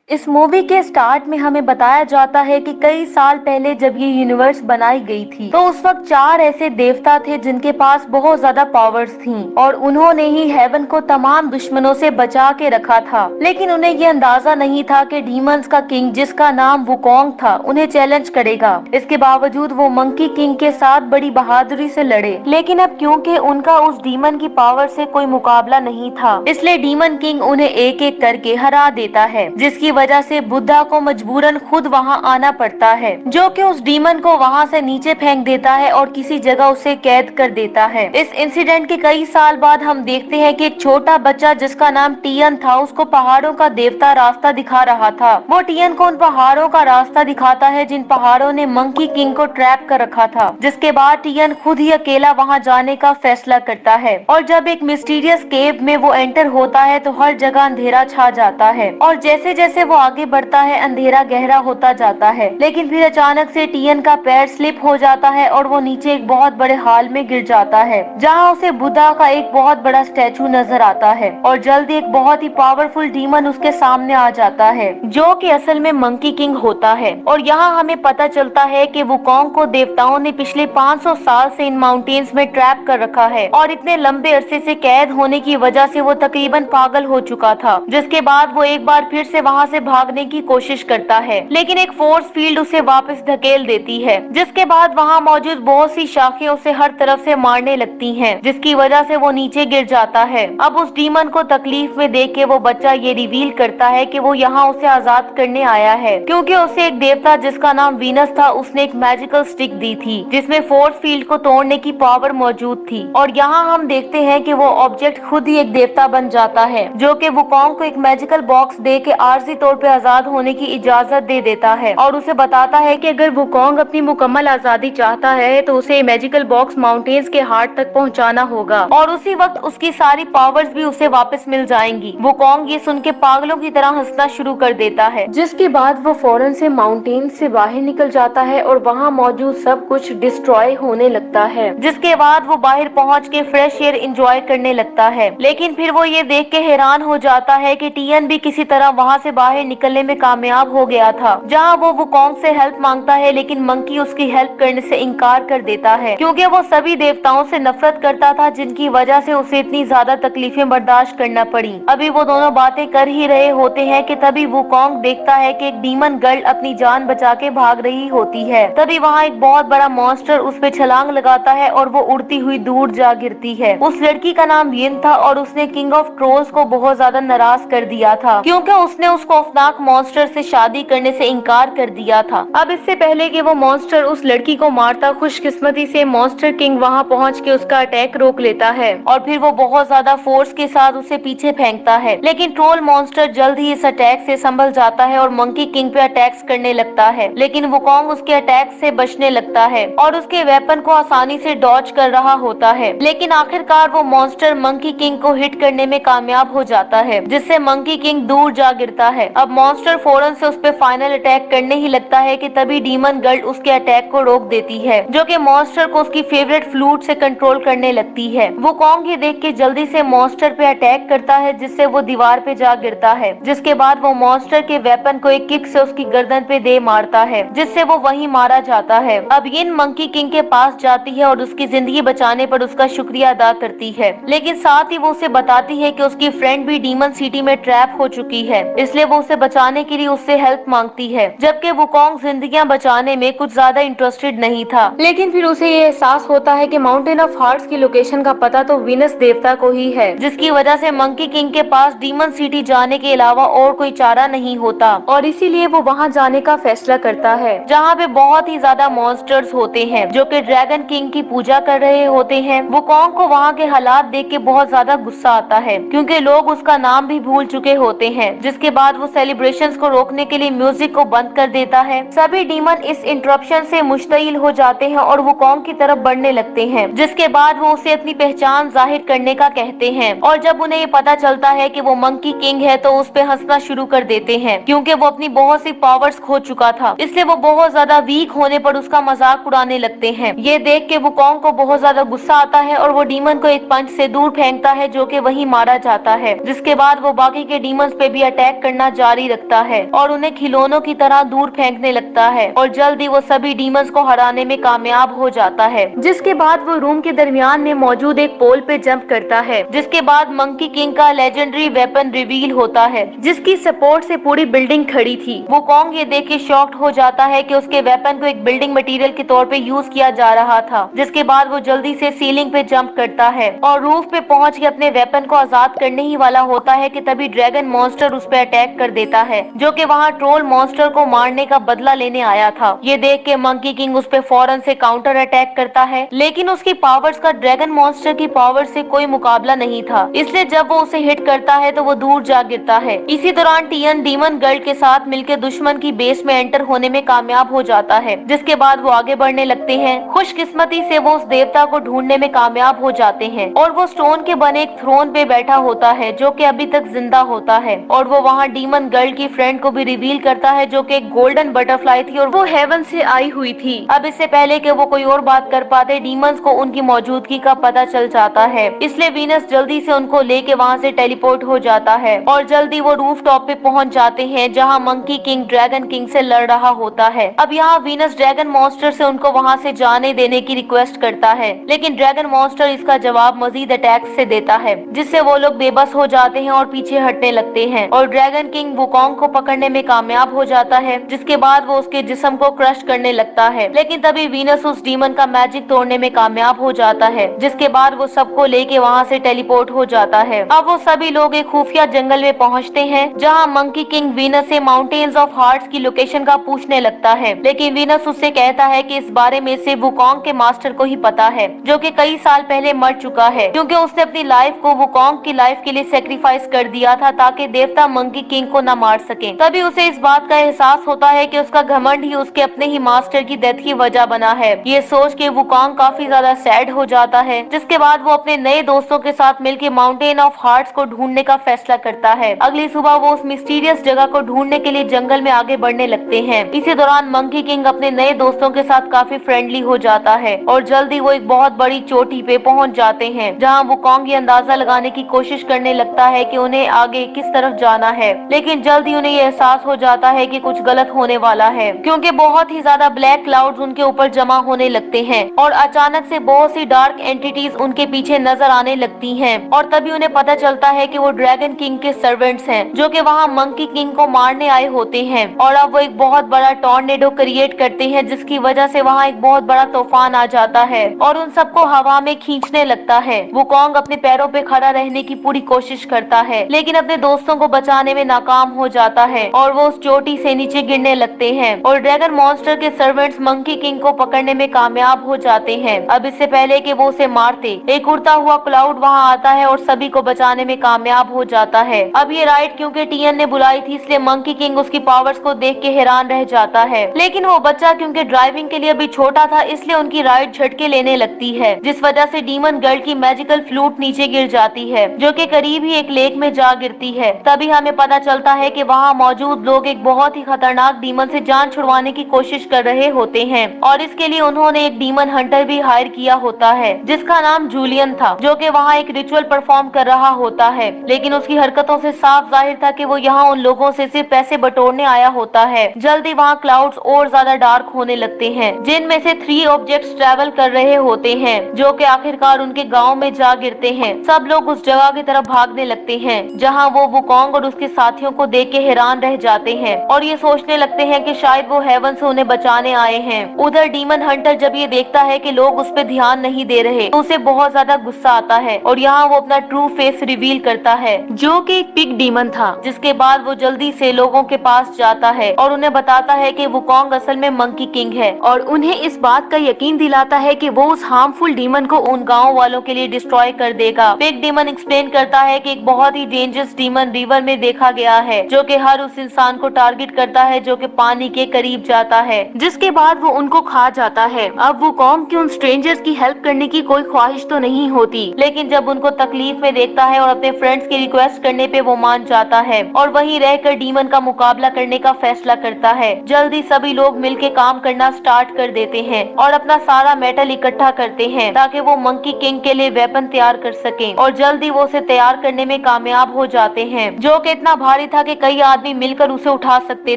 इस मूवी के स्टार्ट में हमें बताया जाता है कि कई साल पहले जब ये यूनिवर्स बनाई गई थी तो उस वक्त 4 ऐसे देवता थे जिनके पास बहुत ज्यादा पावर्स थीं और उन्होंने ही हेवन को तमाम दुश्मनों से बचा के रखा था। लेकिन उन्हें ये अंदाजा नहीं था कि डीमंस का किंग जिसका नाम वुकोंग था उन्हें चैलेंज करेगा। इसके बावजूद वो मंकी किंग के साथ बड़ी बहादुरी से लड़े, लेकिन अब क्योंकि उनका उस डीमन की पावर से कोई मुकाबला नहीं था इसलिए डीमन किंग उन्हें एक एक करके हरा देता है, जिसकी वजह से बुद्धा को मजबूरन खुद वहां आना पड़ता है, जो कि उस डीमन को वहां से नीचे फेंक देता है और किसी जगह उसे कैद कर देता है। इस इंसिडेंट के कई साल बाद हम देखते हैं कि एक छोटा बच्चा जिसका नाम टियन था उसको पहाड़ों का देवता रास्ता दिखा रहा था। वो टियन को उन पहाड़ों का रास्ता दिखाता है जिन पहाड़ों ने मंकी किंग को ट्रैप कर रखा था, जिसके बाद टियन खुद ही अकेला वहां जाने का फैसला करता है। और जब एक मिस्टीरियस केव में वो एंटर होता है तो हर जगह अंधेरा छा जाता है और जैसे जैसे वो आगे बढ़ता है अंधेरा गहरा होता जाता है। लेकिन फिर अचानक से टियन का पैर स्लिप हो जाता है और वो नीचे एक बहुत बड़े हाल में गिर जाता है जहाँ उसे बुद्धा का एक बहुत बड़ा स्टैचू नजर आता है और जल्दी एक बहुत ही पावरफुल डीमन उसके सामने आ जाता है जो कि असल में मंकी किंग होता है। और यहाँ हमें पता चलता है कि वुकोंग को देवताओं ने पिछले 500 साल से इन माउंटेन्स में ट्रैप कर रखा है और इतने लंबे अरसे से कैद होने की वजह से वो तकरीबन पागल हो चुका था, जिसके बाद वो एक बार फिर से वहाँ से भागने की कोशिश करता है लेकिन एक फोर्स फील्ड उसे वापस धकेल देती है, जिसके बाद वहाँ मौजूद बहुत सी शाखें उसे हर तरफ से मारने लगती हैं, जिसकी वजह से वो नीचे गिर जाता है। अब उस डीमन को तकलीफ में देख के वो बच्चा ये रिवील करता है कि वो यहाँ उसे आजाद करने आया है क्योंकि उसे एक देवता जिसका नाम वीनस था उसने एक मैजिकल स्टिक दी थी जिसमें फोर्स फील्ड को तोड़ने की पावर मौजूद थी। और यहाँ हम देखते हैं कि वो ऑब्जेक्ट खुद ही एक देवता बन जाता है जो कि वुकोंग को एक मैजिकल बॉक्स दे के आर्जी तौर पे आजाद होने की इजाजत दे देता है और उसे बताता है कि अगर वुकोंग अपनी मुकम्मल आजादी चाहता है तो उसे मैजिकल बॉक्स माउंटेन्स के हार्ट तक पहुंचाना होगा और उसी वक्त उसकी सारी पावर्स भी उसे वापस मिल जाएंगी। वुकोंग ये सुन के पागलों की तरह हंसना शुरू कर देता है, जिसके बाद वो फौरन से माउंटेन से बाहर निकल जाता है और वहाँ मौजूद सब कुछ डिस्ट्रॉय होने लगता है, जिसके बाद वो बाहर पहुँच के फ्रेश एयर एंजॉय करने लगता है। लेकिन फिर वो ये देख के हैरान हो जाता है कि टियन भी किसी तरह वहाँ से बाहर निकलने में कामयाब हो गया था, जहाँ वो वुकोंग से हेल्प मांगता है लेकिन मंकी उसकी हेल्प करने से इनकार कर देता है क्योंकि वो सभी देवताओं से नफरत करता था जिनकी वजह से उसे इतनी ज्यादा तकलीफें बर्दाश्त करना पड़ी। अभी वो दोनों बातें कर ही रहे होते हैं कि तभी वुकोंग देखता है कि एक डीमन गर्ल अपनी जान बचा के भाग रही होती है। तभी वहाँ एक बहुत बड़ा मॉन्स्टर उस पे छलांग लगाता है और वो उड़ती हुई दूर जा गिरती है। उस लड़की का नाम यिन था और उसने किंग ऑफ ट्रोल्स को बहुत ज्यादा नाराज कर दिया था क्योंकि उसने उस खौफनाक मॉन्स्टर से शादी करने से इनकार कर दिया था। अब इससे पहले कि वो मॉन्स्टर उस लड़की को मारता, खुशकिस्मती से मॉन्स्टर किंग वहां पहुंच के उसका अटैक रोक लेता है और फिर वो बहुत ज्यादा फोर्स के साथ उसे पीछे फेंकता है। लेकिन ट्रोल मॉन्स्टर जल्द ही इस अटैक से संभल जाता है और मंकी किंग पे अटैक्स करने लगता है, लेकिन वुकोंग उसके अटैक से बचने लगता है और उसके वेपन को आसानी से डॉज कर रहा होता है। लेकिन आखिरकार वो मॉन्स्टर मंकी किंग को हिट करने में कामयाब हो जाता है, जिससे मंकी किंग दूर जा गिरता है। अब मॉन्स्टर फौरन से उस पे फाइनल अटैक करने ही लगता है कि तभी डीमन गर्ल उसके अटैक को रोक देती है, जो कि मॉन्स्टर को उसकी फेवरेट फ्लूट से कंट्रोल करने लगती है। वुकोंग ये देख के जल्दी से मॉन्स्टर पे अटैक करता है जिससे वो दीवार पे जा गिरता है, जिसके बाद वो मॉन्स्टर के वेपन को एक किक से उसकी गर्दन पे दे मारता है जिससे वो वहीं मारा जाता है। अब यिन मंकी किंग के पास जाती है और उसकी जिंदगी बचाने पर उसका शुक्रिया अदा करती है, लेकिन साथ ही वो उसे बताती है कि उसकी फ्रेंड भी डीमन सिटी में ट्रैप हो चुकी है, इसलिए वो उसे बचाने के लिए उससे हेल्प मांगती है। जबकि वुकोंग जिंदगियां बचाने में कुछ ज्यादा इंटरेस्टेड नहीं था, लेकिन फिर उसे ये एहसास होता है कि माउंटेन ऑफ हार्ट्स की लोकेशन का पता तो वीनस देवता को ही है, जिसकी वजह से मंकी किंग के पास डीमन सिटी जाने के अलावा और कोई चारा नहीं होता और इसीलिए वो वहाँ जाने का फैसला करता है, जहाँ पे बहुत ही ज्यादा मॉन्स्टर्स होते हैं जो कि ड्रैगन किंग की पूजा कर रहे होते हैं। वुकोंग को वहाँ के हालात देख के बहुत ज्यादा गुस्सा आता है क्योंकि लोग उसका नाम भी भूल चुके होते हैं, जिसके बाद वो सेलिब्रेशंस को रोकने के लिए म्यूजिक को बंद कर देता है। सभी डीमन इस इंटरप्शन से मुश्तइल हो जाते हैं और वुकोंग की तरफ बढ़ने लगते हैं, जिसके बाद वो उसे अपनी पहचान जाहिर करने का कहते हैं और जब उन्हें ये पता चलता है कि वो मंकी किंग है तो उस पे हंसना शुरू कर देते हैं क्योंकि वो अपनी बहुत सी पावर्स खो चुका था, इसलिए वो बहुत ज्यादा वीक होने पर उसका मजाक उड़ाने लगते हैं। ये देख के वुकोंग को बहुत ज्यादा गुस्सा आता है और वो डीमन को एक पंच से दूर फेंकता है जो कि वहीं मारा जाता है, जिसके बाद वो बाकी के डीमंस पे भी अटैक करना जारी रखता है और उन्हें खिलौनों की तरह दूर फेंकने लगता है और जल्द ही वो सभी डीमंस को हराने में कामयाब हो जाता है। जिसके बाद वो रूम के दरमियान में मौजूद एक पोल पे जंप करता है, जिसके बाद मंकी किंग का लेजेंडरी वेपन रिवील होता है, जिसकी सपोर्ट से पूरी बिल्डिंग खड़ी थी। वुकोंग ये देख के शॉक्ड हो जाता है कि उसके वेपन को एक बिल्डिंग मटेरियल के तौर पे यूज किया जा रहा था। जिसके बाद वो जल्दी से सीलिंग पे जंप करता है और रूफ पे पहुंच के अपने वेपन को आजाद करने ही वाला होता है कि तभी ड्रैगन मॉन्स्टर उस पे अटैक कर देता है, जो कि वहाँ ट्रोल मॉन्स्टर को मारने का बदला लेने आया था। ये देख के मंकी किंग उस पे फौरन से काउंटर अटैक करता है, लेकिन उसकी पावर्स का ड्रैगन मॉन्स्टर की पावर से कोई मुकाबला नहीं था, इसलिए जब वो उसे हिट करता है तो वो दूर जा गिरता है। इसी दौरान टियन डीमन गर्ल के साथ मिलकर दुश्मन की बेस में एंटर होने में कामयाब हो जाता है, जिसके बाद वो आगे बढ़ने लगते हैं। खुशकिस्मती से वो उस देवता को ढूंढने में कामयाब हो जाते हैं और वो स्टोन के बने एक थ्रोन पे बैठा होता है, जो कि अभी तक जिंदा होता है। और वो वहाँ डीमन गर्ल की फ्रेंड को भी रिवील करता है, जो कि एक गोल्डन बटरफ्लाई थी और वो हेवन से आई हुई थी। अब इससे पहले कि वो कोई और बात कर पाते, डीमंस को उनकी मौजूदगी का पता चल जाता है, इसलिए वीनस जल्दी से उनको लेके वहाँ से टेलीपोर्ट हो जाता है और जल्दी वो रूफ टॉप पे पहुँच जाते हैं, जहाँ मंकी किंग ड्रैगन किंग से लड़ रहा होता है। अब यहाँ वीनस ड्रैगन मॉन्स्टर से उनको वहाँ से जाने देने की रिक्वेस्ट करता है, लेकिन ड्रैगन मॉन्स्टर इसका जवाब मजीद अटैक से देता है, जिससे वो लोग बेबस हो जाते हैं और पीछे हटने लगते हैं और ड्रैगन किंग वुकोंग को पकड़ने में कामयाब हो जाता है। जिसके बाद वो उसके जिस्म को क्रश करने लगता है, लेकिन तभी वीनस उस डीमन का मैजिक तोड़ने में कामयाब हो जाता है, जिसके बाद वो सबको लेके वहाँ से टेलीपोर्ट हो जाता है। अब वो सभी लोग एक खुफिया जंगल में पहुँचते हैं, जहाँ मंकी किंग वीनस से माउंटेन्स ऑफ हार्ट्स की लोकेशन का पूछने लगता है, लेकिन वीनस उससे कहता है कि इस बारे में से वुकोंग के मास्टर को ही पता है, जो कि कई साल पहले मर चुका है, क्योंकि उसने अपनी लाइफ को वुकोंग की लाइफ के लिए सेक्रीफाइस कर दिया था ताकि देवता मंकी किंग को न मार सके। तभी उसे इस बात का एहसास होता है कि उसका घमंड ही उसके अपने ही मास्टर की डेथ की वजह बना है। ये सोच के वुकोंग काफी ज्यादा सैड हो जाता है, जिसके बाद वो अपने नए दोस्तों के साथ मिलकर माउंटेन ऑफ हार्ट्स को ढूंढने का फैसला करता है। अगली सुबह वो उस मिस्टीरियस जगह को ढूंढने के लिए जंगल में आगे बढ़ने लगते हैं। इसी दौरान मंकी किंग अपने नए दोस्तों के साथ काफी फ्रेंडली हो जाता है और जल्दी वो एक बहुत बड़ी चोटी पे पहुंच जाते हैं, जहां वुकोंग ये अंदाजा लगाने की कोशिश करने लगता है कि उन्हें आगे किस तरफ जाना है, लेकिन जल्दी उन्हें ये एहसास हो जाता है कि कुछ गलत होने वाला है, क्योंकि बहुत ही ज्यादा ब्लैक क्लाउड्स उनके ऊपर जमा होने लगते हैं और अचानक से बहुत सी डार्क एंटिटीज उनके पीछे नजर आने लगती हैं और तभी उन्हें पता चलता है कि वो ड्रैगन किंग के सर्वेंट्स हैं, जो कि वहाँ मंकी किंग को मारने आए होते हैं। और अब वो एक बहुत बड़ा टॉर्नेडो क्रिएट करते हैं, जिसकी वजह से वहाँ एक बहुत बड़ा तूफान आ जाता है और उन सबको हवा में खींचने लगता है। वुकोंग अपने पैरों पे खड़ा रहने की पूरी कोशिश करता है, लेकिन अपने दोस्तों को बचाने में नाकाम हो जाता है और वो उस चोटी से नीचे गिरने लगते हैं और ड्रैगन मॉन्स्टर के सर्वेंट्स मंकी किंग को पकड़ने में कामयाब हो जाते हैं। अब इससे पहले कि वो उसे मारते, एक उड़ता हुआ क्लाउड वहाँ आता है और सभी को बचाने में कामयाब हो जाता है। अब ये राइड क्योंकि टियन ने बुलाई थी, इसलिए मंकी किंग उसकी पावर्स को देख के हैरान रह जाता है, लेकिन वो बच्चा क्योंकि ड्राइविंग के लिए अभी छोटा था, इसलिए उनकी राइड झटके लेने लगती है, जिस वजह से डीमन गर्ल की मैजिकल फ्लूट नीचे गिर जाती है, जो कि करीब ही एक लेक में जा गिरती है। तभी हमें पता चलता है कि वहाँ मौजूद लोग एक बहुत ही खतरनाक डीमन से जान छुड़वाने की कोशिश कर रहे होते हैं और इसके लिए उन्होंने एक डीमन हंटर भी हायर किया होता है, जिसका नाम जूलियन था, जो कि वहाँ एक रिचुअल परफॉर्म कर रहा होता है, लेकिन उसकी हरकतों से साफ जाहिर था कि वो यहाँ उन लोगों से सिर्फ पैसे बटोरने आया होता है। जल्दी वहाँ क्लाउड्स और ज्यादा डार्क होने लगते हैं, जिनमें से 3 ऑब्जेक्ट्स ट्रैवल कर रहे होते हैं, जो कि आखिरकार उनके गांव में जा गिरते हैं। सब लोग उस जगह की तरफ भागने लगते हैं, जहां वो वुकोंग और उसके साथियों को देख के हैरान रह जाते हैं और ये सोचने लगते हैं कि शायद वो हेवन से उन्हें बचाने आए हैं। उधर डीमन हंटर जब ये देखता है कि लोग उस पर ध्यान नहीं दे रहे, तो उसे बहुत ज्यादा गुस्सा आता है और यहाँ वो अपना ट्रू फेस रिवील करता है, जो कि एक पिग डीमन था। जिसके बाद वो जल्दी से लोगों के पास जाता है और उन्हें बताता है कि वुकोंग असल में मंकी किंग है और उन्हें इस बात का यकीन दिलाता है कि वो उस हार्मफुल डीमन को उन गांव वालों के लिए डिस्ट्रॉय कर देगा। पिग डीमन एक्सप्लेन करता है कि एक बहुत ही डेंजरस डीमन रिवर में देखा गया है, जो कि हर उस इंसान को टारगेट करता है जो कि पानी के करीब जाता है, जिसके बाद वो उनको खा जाता है। अब वुकोंग की उन स्ट्रेंजर्स की हेल्प करने की कोई ख्वाहिश तो नहीं होती, लेकिन जब उनको तकलीफ में देखता है और अपने फ्रेंड्स की रिक्वेस्ट करने पे वो मान जाता है और वहीं रहकर डीमन का मुकाबला करने का फैसला करता है। जल्दी सभी लोग मिलके काम करना स्टार्ट कर देते हैं और अपना सारा मेटल इकट्ठा करते हैं ताकि वो मंकी किंग के लिए वेपन तैयार कर सकें और जल्दी वो उसे तैयार करने में कामयाब हो जाते हैं, जो कि इतना भारी था कि कई आदमी मिलकर उसे उठा सकते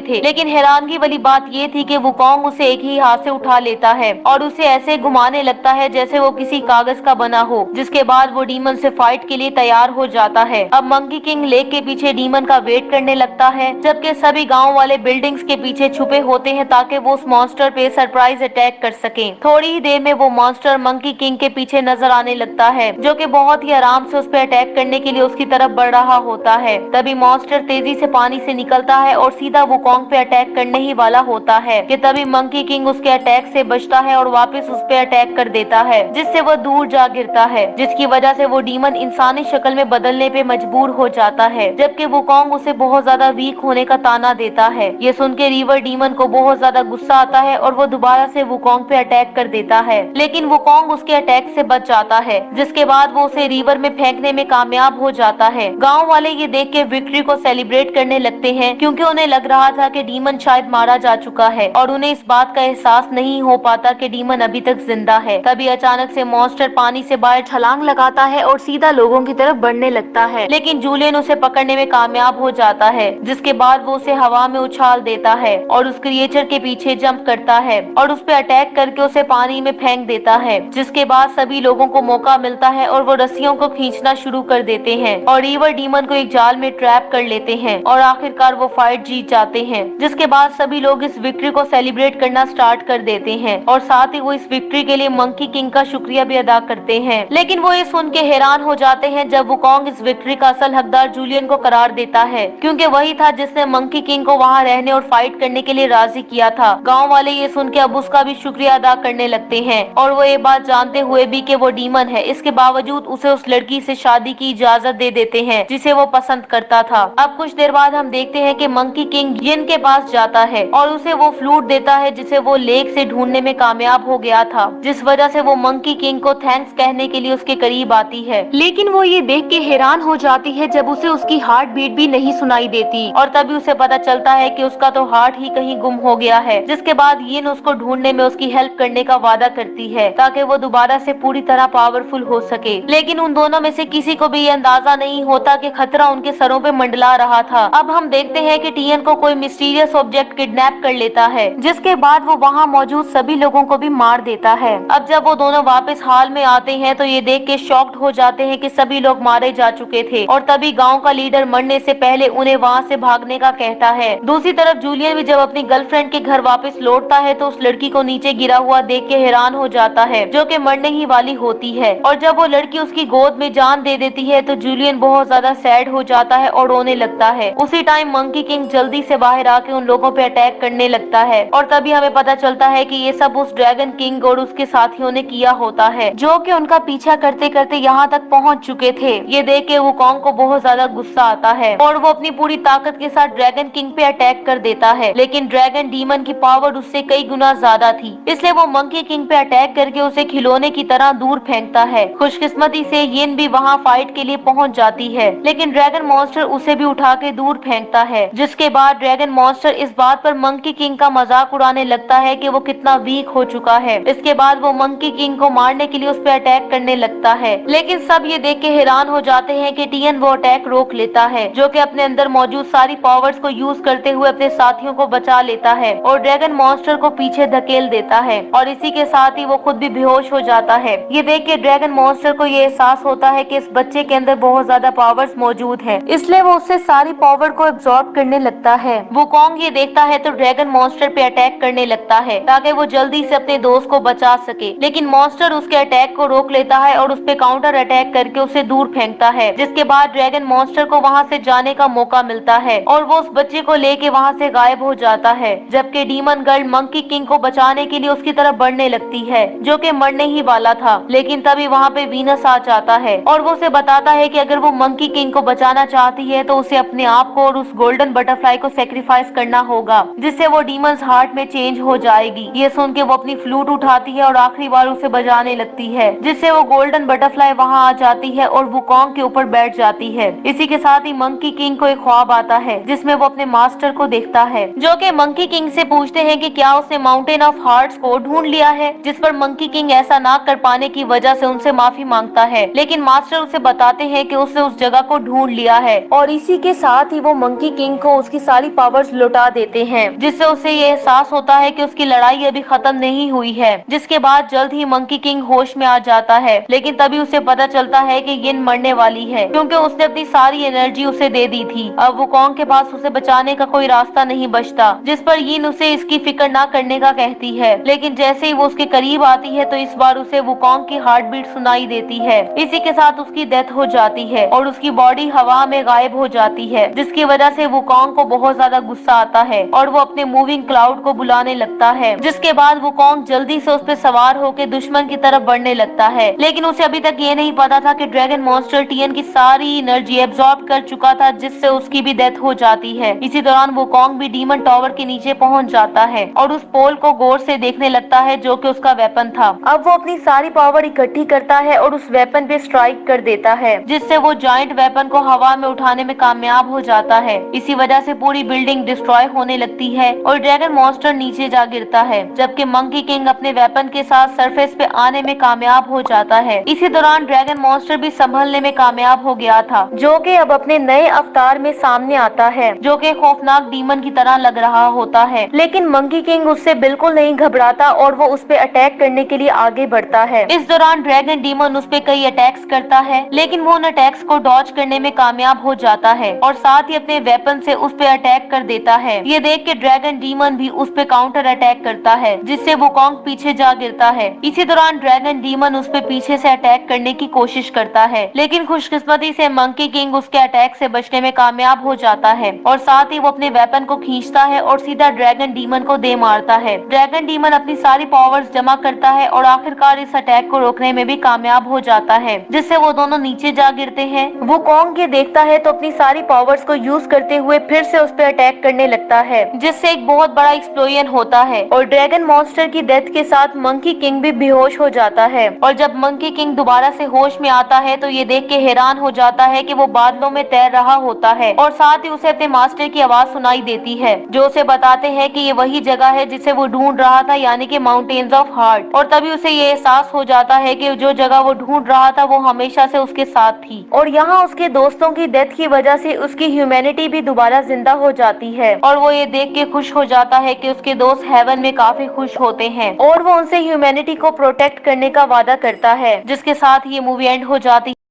थे, लेकिन हैरानगी वाली बात ये थी कि वुकोंग उसे एक ही हाथ से उठा लेता है और उसे ऐसे घुमाने लगता है जैसे वो किसी कागज का बना हो। जिसके बाद वो डीमन से फाइट के लिए तैयार हो जाता है। अब मंकी किंग लेक के पीछे डीमन का वेट करने लगता है, जबकि सभी गाँव वाले बिल्डिंग्स के पीछे छुपे होते हैं ताकि वो उस मॉन्स्टर पे सरप्राइज अटैक कर सके। थोड़ी ही देर में वो मॉन्स्टर मंकी किंग के पीछे नजर आने लगता है, जो कि बहुत ही आराम से उस पर अटैक करने के लिए उसकी तरफ बढ़ रहा होता है। तभी मॉन्स्टर तेजी से पानी से निकलता है और सीधा वुकोंग पे अटैक करने ही वाला होता है कि तभी मंकी किंग उसके अटैक से बचता है और वापस उस पे अटैक कर देता है, जिससे वो दूर जा गिरता है, जिसकी वजह से वो डीमन इंसानी शक्ल में बदलने पे मजबूर हो जाता है। जबकि वुकोंग उसे बहुत ज्यादा वीक होने का ताना देता है। ये सुन के रिवर डीमन को बहुत ज्यादा गुस्सा आता है और वो दोबारा से वुकोंग पे अटैक कर देता है, लेकिन वुकोंग उसके अटैक से बच जाता है, जिसके बाद वो उसे रिवर में फेंकने में कामयाब हो जाता है। गाँव वाले ये देख के विक्ट्री को सेलिब्रेट करने लगते हैं, क्योंकि उन्हें लग रहा था कि डीमन शायद मारा जा चुका है और उन्हें इस बात का एहसास नहीं हो पाता कि डीमन अभी तक जिंदा है। तभी अचानक से मॉन्स्टर पानी से बाहर छलांग लगाता है और सीधा लोगों की तरफ बढ़ने लगता है, लेकिन जूलियन उसे पकड़ने में कामयाब हो जाता है, जिसके बाद वो उसे हवा में उछाल देता है और उस क्रिएचर के पीछे जंप करता है और उस पे अटैक करके उसे पानी में फेंक देता है। जिसके बाद सभी लोगों को मौका मिलता है और वो रस्सियों को खींचना शुरू कर देते हैं और रिवर डीमन को एक जाल में ट्रैप कर लेते हैं और आखिरकार वो फाइट जीत जाते हैं। जिसके बाद सभी लोग इस विक्ट्री को सेलिब्रेट करना स्टार्ट कर देते हैं और साथ ही वो इस विक्ट्री के लिए मंकी किंग का शुक्रिया भी अदा करते हैं। लेकिन वो ये सुन के हैरान हो जाते हैं जब वुकोंग इस विक्ट्री का असल हकदार जूलियन को करार देता है, क्योंकि वही था जिसने मंकी किंग को वहाँ रहने और फाइट करने के लिए राजी किया था। गाँव वाले ये सुन के अब उसका भी शुक्रिया अदा करने लगते हैं और वो ये बात जानते हुए भी कि वो डीमन है, इसके बावजूद उसे उस लड़की से शादी की इजाजत दे देते हैं जिसे वो पसंद करता था। अब कुछ देर बाद हम देखते हैं कि मंकी किंग यिन के पास जाता है और उसे वो फ्लूट देता है जिसे वो लेक से ढूंढने में कामयाब हो गया था, जिस वजह से वो मंकी किंग को थैंक्स कहने के लिए उसके करीब आती है। लेकिन वो ये देख के हैरान हो जाती है जब उसे उसकी हार्ट बीट भी नहीं सुनाई देती और तभी उसे पता चलता है कि उसका तो हार्ट ही कहीं गुम हो गया है। जिसके बाद यिन उसको ढूंढने में उसकी हेल्प करने का वादा करती है ताकि वो दोबारा से पूरी तरह पावरफुल हो सके। लेकिन उन दोनों में से किसी को भी ये अंदाजा नहीं होता कि खतरा उनके सरों पे मंडला रहा था। अब हम देखते हैं कि टियन को कोई मिस्टीरियस ऑब्जेक्ट किडनैप कर लेता है, जिसके बाद वो वहाँ मौजूद सभी लोगों को भी मार देता है। अब जब वो दोनों वापस हाल में आते हैं तो ये देख के शॉक्ड हो जाते हैं कि सभी लोग मारे जा चुके थे और तभी गांव का लीडर मरने से पहले उन्हें वहाँ से भागने का कहता है। दूसरी तरफ जूलियन भी जब अपनी गर्लफ्रेंड के घर वापस लौटता है तो उस लड़की को नीचे गिरा हुआ देख के हैरान हो जाता है, जो कि मरने ही वाली होती है। और जब वो लड़की उसकी गोद में जान दे देती है तो जूलियन बहुत ज्यादा सैड हो जाता है और रोने लगता है। उसी टाइम मंकी किंग जल्दी से बाहर आके उन लोगों पे अटैक करने लगता है और तभी हमें पता चलता है कि ये सब उस ड्रैगन किंग और उसके साथियों ने किया होता है, जो कि उनका पीछा करते करते यहाँ तक पहुँच चुके थे। ये देख के वुकोंग को बहुत ज्यादा गुस्सा आता है और वो अपनी पूरी ताकत के साथ ड्रैगन किंग पे अटैक कर देता है, लेकिन ड्रैगन डीमन की पावर उससे कई गुना ज्यादा थी, इसलिए वो मंकी किंग पे अटैक करके उसे खिलौने की तरह दूर फेंकता है। खुशकिस्मती से यिन भी वहाँ फाइट के लिए पहुँच जाती है, लेकिन ड्रैगन मॉन्स्टर उसे भी उठा के दूर फेंकता है। जिसके बाद ड्रैगन मॉन्स्टर इस बात पर मंकी किंग का मजाक उड़ाने लगता है कि वो कितना वीक हो चुका है। इसके बाद वो मंकी किंग को मारने के लिए उस पर अटैक करने लगता है, लेकिन सब ये देख के हैरान हो जाते हैं कि टियन वो अटैक रोक लेता है, जो कि अपने अंदर मौजूद सारी पावर्स को यूज करते हुए अपने साथियों को बचा लेता है और ड्रैगन मॉन्स्टर को पीछे धकेल देता है और इसी के साथ ही वो खुद भी बेहोश हो जाता है। ये देख के ड्रैगन मॉन्स्टर को ये एहसास होता है कि इस बच्चे के अंदर बहुत ज्यादा पावर्स मौजूद है, इसलिए वो उससे सारी पावर को एब्जॉर्ब करने लगता है। वुकोंग ये देखता है तो ड्रैगन मॉन्स्टर पे अटैक करने लगता है ताकि वो जल्दी से अपने दोस्त को बचा सके, लेकिन मॉन्स्टर उसके अटैक को रोक लेता है और उस पे काउंटर अटैक करके उसे दूर फेंकता है। जिसके बाद ड्रैगन मॉन्स्टर को वहाँ से जाने का मौका मिलता है और वो उस बच्चे को लेके वहाँ से गायब हो जाता है, जबकि डीमन गर्ल मंकी किंग को बचाने के लिए उसकी तरफ बढ़ने लगती है, जो कि मरने ही वाला था। लेकिन तभी वहाँ पे वीनस आ जाता है और वो उसे बताता है कि अगर वो मंकी किंग को बचाना चाहती है तो उसे अपने आप को और उस गोल्डन बटरफ्लाई को सेक्रीफाइस करना होगा, जिससे वो डीमंस हार्ट में चेंज हो जाएगी। ये सुन के वो अपनी फ्लूट उठाती है और आखिरी बार उसे बजाने लगती है, जिससे वो गोल्डन बटरफ्लाई वहाँ आ जाती है और वुकोंग के ऊपर बैठ जाती है। इसी के साथ ही मंकी किंग को एक ख्वाब आता है जिसमें वो अपने मास्टर को देखता है, जो कि मंकी किंग से पूछते हैं कि क्या उसने माउंटेन ऑफ हार्ट्स को ढूंढ लिया है, जिस पर मंकी किंग ऐसा ना कर पाने की वजह से उनसे माफी मांगता है, लेकिन मास्टर उसे बताते हैं कि उसने उस जगह को ढूंढ लिया है और इसी के इसके साथ ही वो मंकी किंग को उसकी सारी पावर्स लौटा देते हैं, जिससे उसे ये एहसास होता है कि उसकी लड़ाई अभी खत्म नहीं हुई है। जिसके बाद जल्द ही मंकी किंग होश में आ जाता है, लेकिन तभी उसे पता चलता है कि यिन मरने वाली है, क्योंकि उसने अपनी सारी एनर्जी उसे दे दी थी। अब वुकोंग के पास उसे बचाने का कोई रास्ता नहीं बचता, जिस पर यिन उसे इसकी फिक्र ना करने का कहती है। लेकिन जैसे ही वो उसके करीब आती है तो इस बार उसे वुकोंग की हार्ट बीट सुनाई देती है। इसी के साथ उसकी डेथ हो जाती है और उसकी बॉडी हवा में गायब हो जाती है, जिसकी वजह से वुकोंग को बहुत ज्यादा गुस्सा आता है और वो अपने मूविंग क्लाउड को बुलाने लगता है। जिसके बाद वुकोंग जल्दी से उस पर सवार होकर दुश्मन की तरफ बढ़ने लगता है, लेकिन उसे अभी तक ये नहीं पता था कि ड्रैगन मॉन्स्टर टियन की सारी एनर्जी एब्जॉर्ब कर चुका था, जिससे उसकी भी डेथ हो जाती है। इसी दौरान वुकोंग भी डीमन टावर के नीचे पहुंच जाता है और उस पोल को गौर से देखने लगता है जो कि उसका वेपन था। अब वो अपनी सारी पावर इकट्ठी करता है और उस वेपन पे स्ट्राइक कर देता है, जिससे वो जायंट वेपन को हवा में उठाने में कामयाब हो जाता है। इसी वजह से पूरी बिल्डिंग डिस्ट्रॉय होने लगती है और ड्रैगन मॉन्स्टर नीचे जा गिरता है, जबकि मंकी किंग अपने वेपन के साथ सरफेस पे आने में कामयाब हो जाता है। इसी दौरान ड्रैगन मॉन्स्टर भी संभलने में कामयाब हो गया था, जो कि अब अपने नए अवतार में सामने आता है, जो कि खौफनाक डीमन की तरह लग रहा होता है। लेकिन मंकी किंग उससे बिल्कुल नहीं घबराता और वो उस पे अटैक करने के लिए आगे बढ़ता है। इस दौरान ड्रैगन डीमन उस पे कई अटैक्स करता है, लेकिन वो उन अटैक्स को डॉज करने में कामयाब हो जाता है और साथ ही अपने वेपन से उस पे अटैक कर देता है। ये देख के ड्रैगन डीमन भी उस पे काउंटर अटैक करता है, जिससे वुकोंग पीछे जा गिरता है। इसी दौरान ड्रैगन डीमन उस पे पीछे से अटैक करने की कोशिश करता है, लेकिन खुशकिस्मती से मंकी किंग उसके अटैक से बचने में कामयाब हो जाता है और साथ ही वो अपने वेपन को खींचता है और सीधा ड्रैगन डीमन को दे मारता है। ड्रैगन डीमन अपनी सारी पावर्स जमा करता है और आखिरकार इस अटैक को रोकने में भी कामयाब हो जाता है, जिससे वो दोनों नीचे जा गिरते हैं। वुकोंग ये देखता है तो अपनी सारी पावर्स को यूज करते हुए फिर से उस पे अटैक करने लगता है, जिससे एक बहुत बड़ा एक्सप्लोजन होता है और ड्रैगन मॉन्स्टर की डेथ के साथ मंकी किंग भी बेहोश हो जाता है। और जब मंकी किंग दोबारा से होश में आता है तो ये देख के हैरान हो जाता है कि वो बादलों में तैर रहा होता है और साथ ही उसे अपने मास्टर की आवाज सुनाई देती है, जो उसे बताते हैं कि ये वही जगह है जिसे वो ढूंढ रहा था, यानी कि माउंटेन्स ऑफ हार्ट। और तभी उसे ये एहसास हो जाता है कि जो जगह वो ढूंढ रहा था वो हमेशा से उसके साथ थी और यहाँ उसके दोस्तों की डेथ की वजह से उसकी ह्यूमैनिटी भी दोबारा जिंदा हो जाती है। और वो ये देख के खुश हो जाता है कि उसके दोस्त हेवन में काफी खुश होते हैं और वो उनसे ह्यूमैनिटी को प्रोटेक्ट करने का वादा करता है, जिसके साथ ये मूवी एंड हो जाती है।